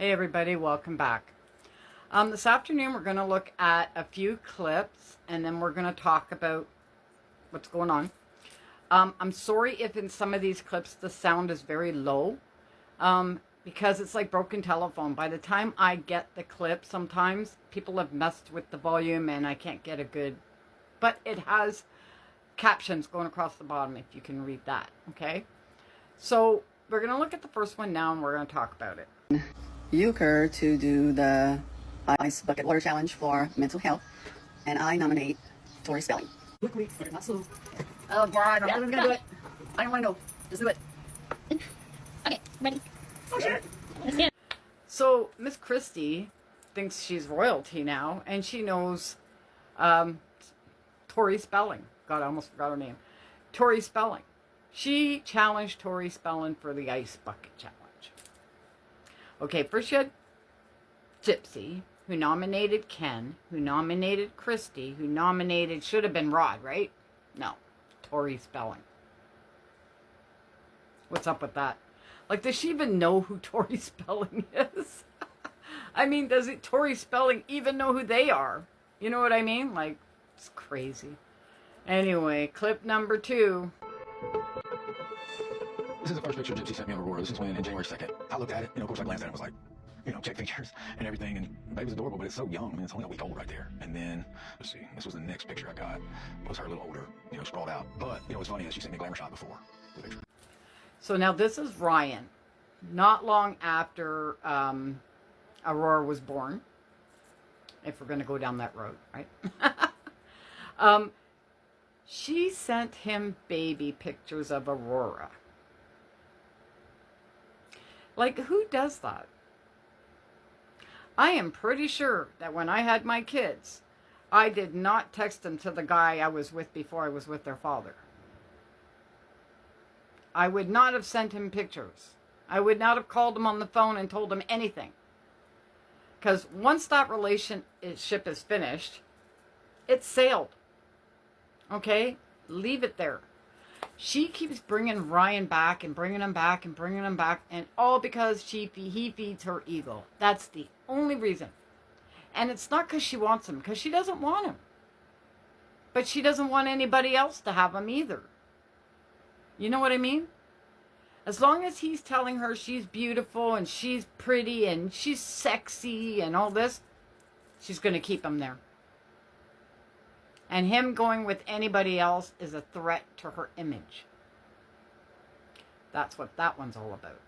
Hey everybody, welcome back. This afternoon we're going to look at a few clips and then we're going to talk about what's going on. I'm sorry if in some of these clips the sound is very low because it's like broken telephone. By the time I get the clip, sometimes people have messed with the volume and I can't get a good, but it has captions going across the bottom if you can read that, okay? So we're going to look at the first one now and we're going to talk about it. Euchre to do the Ice Bucket Water Challenge for mental health, and I nominate Tori Spelling. Quickly, but not slow. Oh God, I'm gonna do it. I don't want to go. Just do it. Okay, ready? Oh sure. Let's do it. So Miss Christie thinks she's royalty now, and she knows Tori Spelling. God, I almost forgot her name. Tori Spelling. She challenged Tori Spelling for the Ice Bucket Challenge. Okay, first you had Gypsy, who nominated Ken, who nominated Christy, who nominated, should have been Rod, right? No, Tori Spelling. What's up with that? Like, does she even know who Tori Spelling is? I mean, does Tori Spelling even know who they are? You know what I mean? Like, it's crazy. Anyway, clip number 2. This is the first picture Gypsy sent me of Aurora. This is when, in January 2nd, I looked at it. Of course, I glanced at it and was like, check features and everything. And baby's adorable, but it's so young. I mean, it's only a week old right there. And then, let's see, this was the next picture I got. It was her a little older, sprawled out. But, what's funny is she sent me a glamour shot before the picture. So now this is Ryan. Not long after Aurora was born. If we're going to go down that road, right? She sent him baby pictures of Aurora. Like, who does that? I am pretty sure that when I had my kids, I did not text them to the guy I was with before I was with their father. I would not have sent him pictures. I would not have called him on the phone and told him anything. Because once that relationship is finished, it's sailed. Okay? Leave it there. She keeps bringing Ryan back and bringing him back and bringing him back, and all because he feeds her ego. That's the only reason. And it's not because she wants him, because she doesn't want him. But she doesn't want anybody else to have him either. You know what I mean? As long as he's telling her she's beautiful and she's pretty and she's sexy and all this, she's going to keep him there. And him going with anybody else is a threat to her image. That's what that one's all about.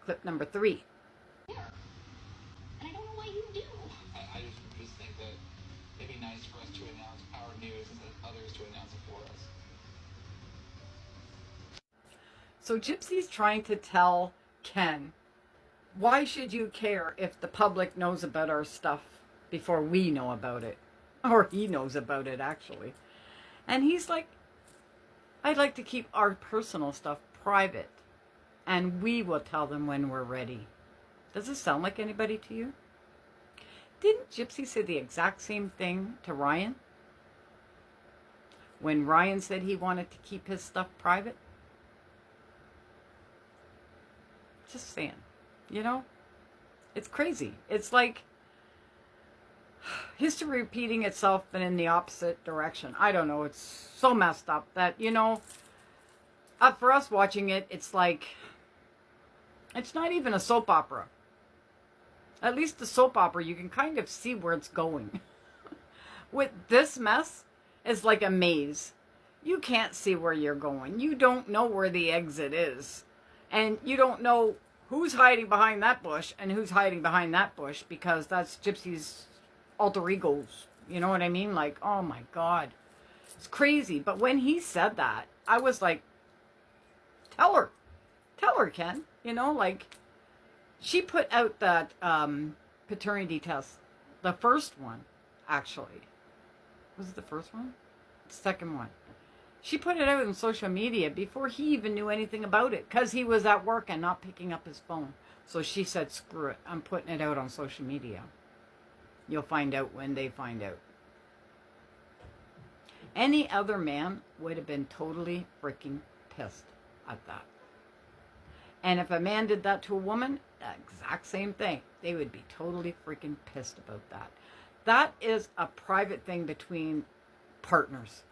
Clip number 3. Yeah. And I don't know why you do. I just think that it'd be nice for us to announce our news and then others to announce it for us. So Gypsy's trying to tell Ken, why should you care if the public knows about our stuff before we know about it? Or he knows about it, actually. And he's like, I'd like to keep our personal stuff private. And we will tell them when we're ready. Does this sound like anybody to you? Didn't Gypsy say the exact same thing to Ryan? When Ryan said he wanted to keep his stuff private? Just saying. It's crazy. It's like history repeating itself but in the opposite direction. I don't know. It's so messed up that, for us watching it, it's like, it's not even a soap opera. At least the soap opera, you can kind of see where it's going. With this mess, it's like a maze. You can't see where you're going. You don't know where the exit is. And you don't know who's hiding behind that bush and who's hiding behind that bush, because that's Gypsy's alter egos. You know what I mean? Like, oh my God. It's crazy. But when he said that, I was like, tell her, Ken. Like, she put out that paternity test. The first one, actually. Was it the first one? The second one. She put it out on social media before he even knew anything about it, because he was at work and not picking up his phone. So she said, screw it. I'm putting it out on social media. You'll find out when they find out. Any other man would have been totally freaking pissed at that. And if a man did that to a woman, the exact same thing. They would be totally freaking pissed about that. That is a private thing between partners.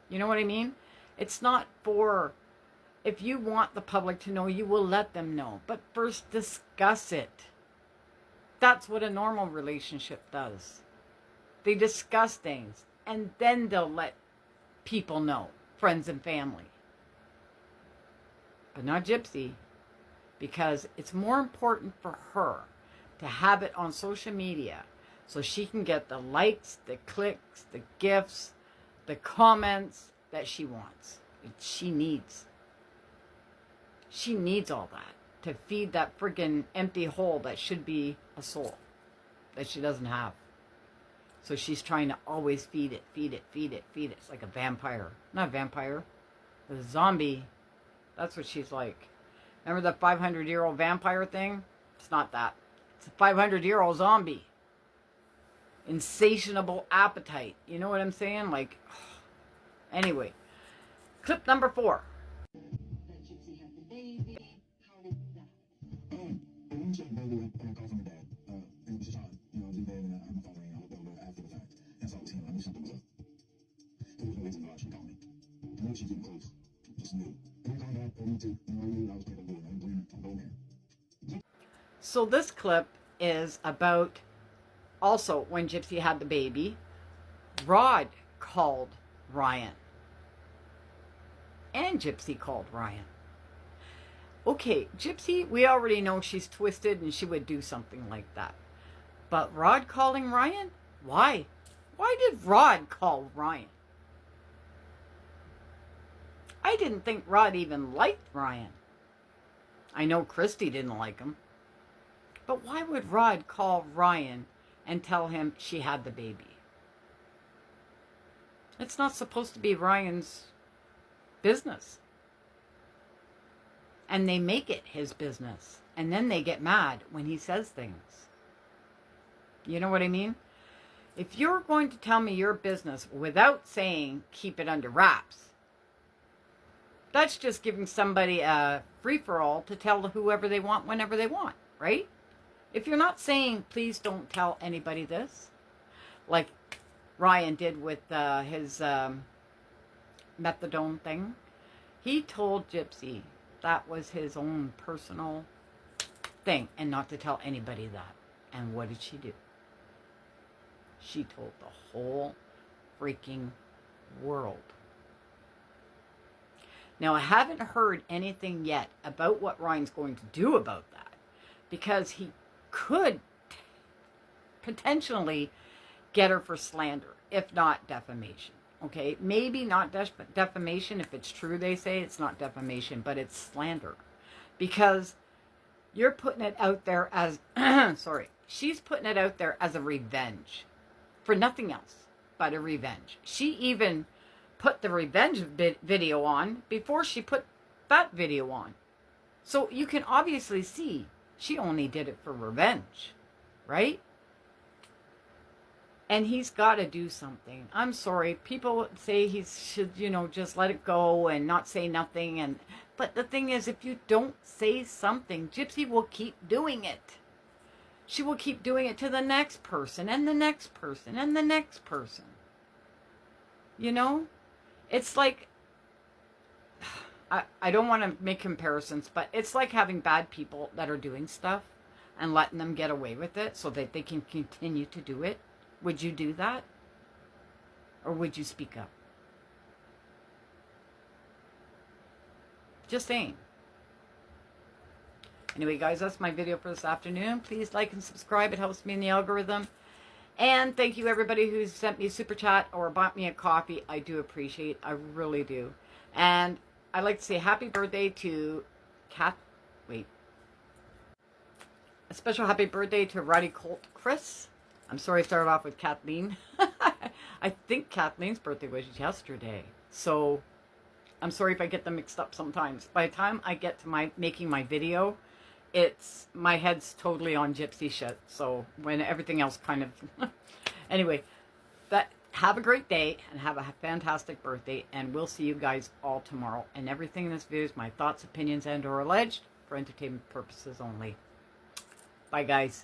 You know what I mean? It's not for, if you want the public to know, you will let them know. But first discuss it. That's what a normal relationship does. They discuss things and then they'll let people know, friends and family. But not Gypsy, because it's more important for her to have it on social media so she can get the likes, the clicks, the gifts, the comments that she wants. She needs all that to feed that friggin' empty hole that should be a soul that she doesn't have. So she's trying to always feed it, feed it, feed it, feed it. It's like a vampire. Not a vampire. A zombie. That's what she's like. Remember the 500-year-old vampire thing? It's not that. It's a 500-year-old zombie. Insatiable appetite. You know what I'm saying? Like, anyway. Clip number 4. Gypsy had the baby. How did that? When she had the baby, I got a call from her dad. And it was just odd. You know, I was in bed and I heard my phone ring. I looked over after the fact. And I saw it was him. I knew something was up. There was no reason why she called me. I knew she was getting close. Just knew. And I called her. I knew too. You know, I knew I was capable of doing it. I'm going there. So this clip is about also when Gypsy had the baby. Rod called Ryan. And Gypsy called Ryan. Okay, Gypsy, we already know she's twisted and she would do something like that. But Rod calling Ryan? Why? Why did Rod call Ryan? I didn't think Rod even liked Ryan. I know Christy didn't like him. But why would Rod call Ryan and tell him she had the baby? It's not supposed to be Ryan's business. And they make it his business. And then they get mad when he says things. You know what I mean? If you're going to tell me your business without saying keep it under wraps, that's just giving somebody a free-for-all to tell whoever they want whenever they want, right? If you're not saying please don't tell anybody this, like Ryan did with his methadone thing, he told Gypsy that was his own personal thing and not to tell anybody that. And what did she do? She told the whole freaking world. Now, I haven't heard anything yet about what Ryan's going to do about that, because he could potentially get her for slander, if not defamation. Okay, maybe not defamation. If it's true, they say it's not defamation, but it's slander. Because you're putting it out there as, sorry, she's putting it out there as a revenge. For nothing else but a revenge. She even put the revenge video on before she put that video on. So you can obviously see she only did it for revenge, right? And he's got to do something. I'm sorry. People say he should, you know, just let it go and not say nothing. But the thing is, if you don't say something, Gypsy will keep doing it. She will keep doing it to the next person and the next person and the next person. You know? It's like, I don't want to make comparisons, but it's like having bad people that are doing stuff and letting them get away with it so that they can continue to do it. Would you do that? Or would you speak up? Just saying. Anyway, guys, that's my video for this afternoon. Please like and subscribe. It helps me in the algorithm. And thank you, everybody who's sent me a super chat or bought me a coffee. I do appreciate. I really do. And I'd like to say happy birthday to a special happy birthday to Roddy Colt Chris. I'm sorry I started off with Kathleen. I think Kathleen's birthday was yesterday. So I'm sorry if I get them mixed up sometimes. By the time I get to making my video, my head's totally on Gypsy shit. So when everything else kind of anyway, have a great day and have a fantastic birthday, and we'll see you guys all tomorrow. And everything in this video is my thoughts, opinions, and or alleged for entertainment purposes only. Bye, guys.